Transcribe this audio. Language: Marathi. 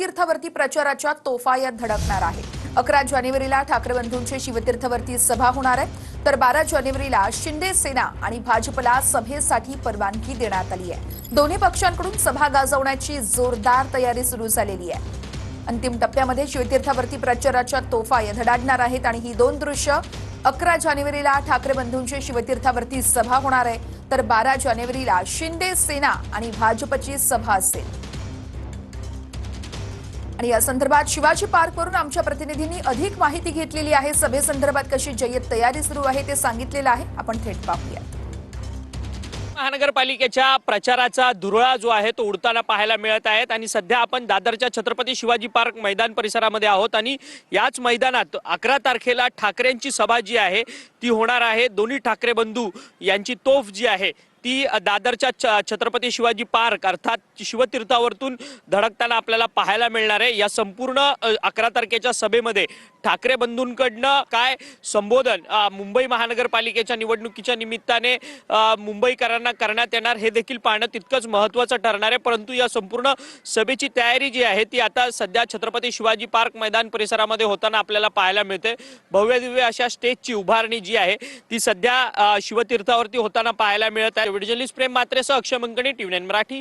तीर्थवर्ती प्रचाराच्या तोफा यात धडकणार आहे। 11 जानेवारीला ठाकरे बंधूंची शिवतीर्थवर्ती सभा होणार आहे, तर 12 जानेवारीला शिंदे सेना आणि भाजपला सभेसाठी परवानगी देण्यात आली आहे। दोन्ही पक्षांकडून सभा गाजवण्याची जोरदार तयारी सुरू झालेली आहे। अंतिम टप्प्यामध्ये शिवतीर्थवर्ती प्रचाराच्या तोफा या धडाडणार आहेत आणि ही दोन दृश्य 11 जानेवारीला ठाकरे बंधूंची शिवतीर्थवर्ती सभा होणार आहे, तर 12 जानेवारीला शिंदे सेना आणि भाजपची सभा असेल। आणि या संदर्भात शिवाजी पार्कवरून आमच्या प्रतिनिधींनी अधिक माहिती घेतलेली आहे। सभेसंदर्भात कशी जय्यत तयारी सुरू आहे ते सांगितलेलं आहे, आपण थेट पाहूया। महानगरपालिकेच्या प्रचाराचा धुरळा जो आहे तो उडताना पाहायला मिळत आहेत आणि सध्या आपण दादरच्या छत्रपती शिवाजी पार्क मैदान परिसरामध्ये आहोत आणि याच मैदानात 11 तारखेला ठाकरेंची सभा जी आहे ती होणार आहे। दोन्ही ठाकरे बंधू यांची तोफ जी आहे ती दादरच्या छत्रपती शिवाजी पार्क अर्थात शिवतीर्थावरतून धडकताना आपल्याला पाहायला मिळणार आहे। या संपूर्ण 11 तारखेच्या सभेमध्ये ठाकरे बंधूंकडनं काय संबोधन मुंबई महानगरपालिकेच्या निवडणुकीच्या निमित्ताने मुंबईकरांना करण्यात येणार हे देखील पाहणं तितकंच महत्त्वाचं ठरणार आहे। परंतु या संपूर्ण सभेची तयारी जी आहे ती आता सध्या छत्रपती शिवाजी पार्क मैदान परिसरामध्ये होताना आपल्याला पाहायला मिळते। भव्य दिव्य अशा स्टेजची उभारणी जी आहे ती सध्या शिवतीर्थावरती होताना पाहायला मिळत आहे। व्हिडिओ जर्नलिस्ट प्रेम मात्रेसह अक्षय मंकणी, TV9 मराठी।